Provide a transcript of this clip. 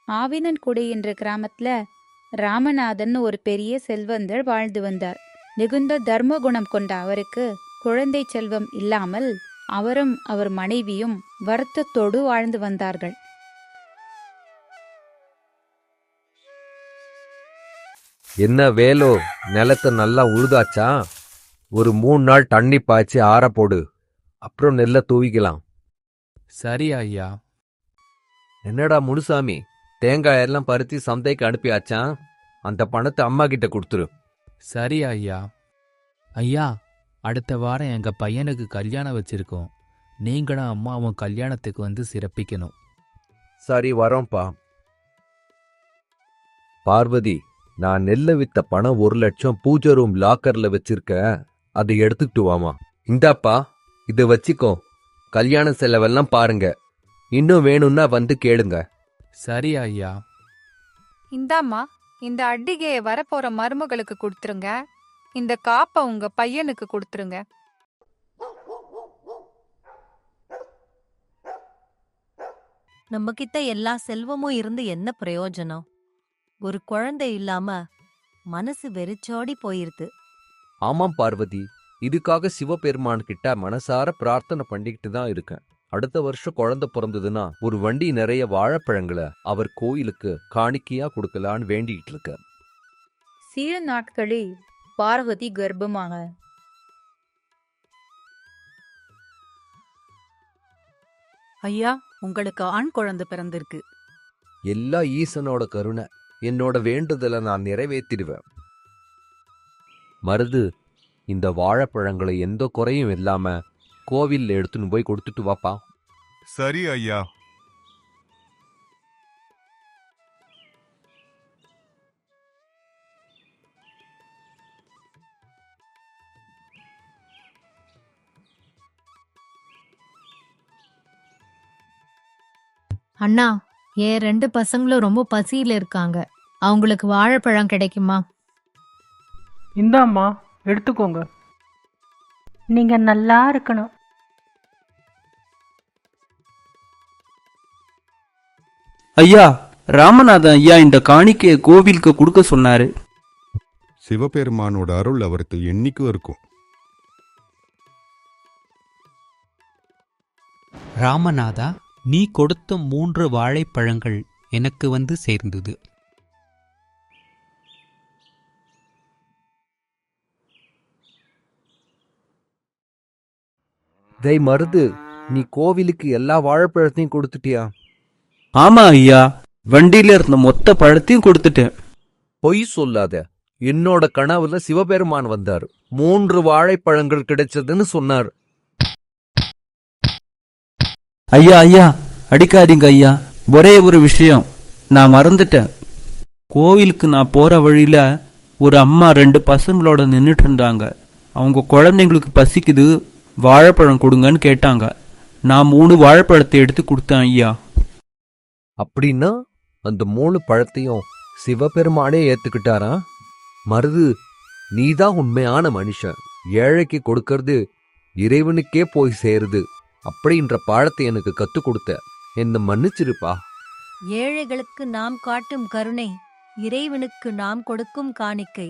ஆவினன்குடி என்ற கிராமத்துல ராமநாதன் ஒரு பெரிய செல்வந்தர் வாழ்ந்து வந்தார். மிகுந்த தர்ம குணம் கொண்ட அவருக்கு குழந்தை செல்வம் இல்லாமல் அவரும் அவர் மனைவியும் வருத்தத்தோடு வாழ்ந்து வந்தார்கள். என்ன வேலோ, நிலத்தை நல்லா உழுதாச்சா? ஒரு 3 நாள் தண்ணி பாய்ச்சி ஆற போடு, அப்புறம் நெல்லை தூவிக்கலாம். சரி ஐயா. என்னடா முனுசாமி, தேங்காய் எல்லாம் பருத்தி சந்தைக்கு அனுப்பியாச்சா? அந்த பணத்தை அம்மா கிட்ட கொடுத்துரு. சரி ஐயா. ஐயா, அடுத்த வாரம் எங்க பையனுக்கு கல்யாணம் வச்சிருக்கோம். நீங்களும் அம்மாவும் கல்யாணத்துக்கு வந்து சிறப்பிக்கணும். சரி, வரோம்ப்பா. பார்வதி, நான் நெல்லை வித்த பணம் 1 லட்சம் பூஜை ரூம் லாக்கர்ல வச்சிருக்க, அதை எடுத்துக்கிட்டு வாமா. இந்தாப்பா, இதை வச்சிக்கோ. கல்யாண செலவெல்லாம் பாருங்க. இன்னும் வேணும்னா வந்து கேளுங்க. சரி ஐயா. இந்தாம்மா, இந்த அட்டிகையை வரப்போற மருமகளுக்கு கொடுத்துருங்க. இந்த காப்பை உங்க பையனுக்கு கொடுத்துருங்க. நம்ம கிட்ட எல்லா செல்வமும் இருந்து என்ன பிரயோஜனம்? ஒரு குழந்தை இல்லாம மனசு வெறிச்சோடி போயிருது. ஆமாம் பார்வதி, இதுக்காக சிவபெருமான் கிட்ட மனசார பிரார்த்தனை பண்ணிக்கிட்டு தான் இருக்கேன். அடுத்த வருஷம் குழந்தை பிறந்ததுன்னா ஒரு வண்டி நிறைய வாழைப்பழங்களை அவர் கோயிலுக்கு காணிக்கையா கொடுக்கலான்னு வேண்டிட்டு இருக்க. சில நாட்களில் பார்வதி கர்ப்பமாக. ஐயா, உங்களுக்கு ஆண் குழந்தை பிறந்திருக்கு. எல்லா ஈசனோட கருணை. என்னோட வேண்டுதலை நான் நிறைவேற்றிடுவேன். மருது, இந்த வாழைப்பழங்களை எந்த குறையும் இல்லாம கோவில்ல எடுத்துன்னு போய் கொடுத்துட்டு வாப்பா. சரி ஐயா. அண்ணா, என் 2 பசங்களும் ரொம்ப பசியில இருக்காங்க. அவங்களுக்கு வாழைப்பழம் கிடைக்குமா? இந்தாம்மா, எடுத்துக்கோங்க. நீங்க நல்லா இருக்கணும். ஐயா, ராமநாதன் ஐயா இந்த காணிக்கையை கோவிலுக்கு கொடுக்க சொன்னாரு. சிவபெருமானோட அருள் அவருக்கு என்னைக்கும் இருக்கும். ராமநாதா, நீ கொடுத்த 3 வாழைப்பழங்கள் எனக்கு வந்து சேர்ந்தது. டேய் மருது, நீ கோவிலுக்கு எல்லா வாழைப்பழத்தையும் கொடுத்துட்டியா? ஆமா ஐயா, வண்டியில இருந்த மொத்த பழத்தையும் கொடுத்துட்டேன். பொய் சொல்லாத. என்னோட கனவுல சிவபெருமான் வந்தாரு. 3 வாழைப்பழங்கள் கிடைச்சதுன்னு சொன்னார். ஐயா ஐயா, அடிக்காதீங்க ஐயா. ஒரே ஒரு விஷயம் நான் மறந்துட்டேன். கோவிலுக்கு நான் போற வழியில ஒரு அம்மா 2 பசங்களோட நின்றுட்டு இருந்தாங்க. அவங்க குழந்தைங்களுக்கு பசிக்குது, வாழைப்பழம் கொடுங்கன்னு கேட்டாங்க. நான் 3 வாழைப்பழத்தை எடுத்து கொடுத்தேன் ஐயா. அப்படின்னா அந்த 3 பழத்தையும் சிவபெருமானே ஏத்துக்கிட்டாரா? மருது, நீதான் உண்மையான மனுஷன். ஏழைக்கு கொடுக்கறது இறைவனுக்கே போய் சேருது அப்படின்ற பாடத்தை எனக்கு கத்து கொடுத்த. என்ன மன்னிச்சிருப்பா. ஏழைகளுக்கு நாம் காட்டும் கருணை இறைவனுக்கு நாம் கொடுக்கும் காணிக்கை.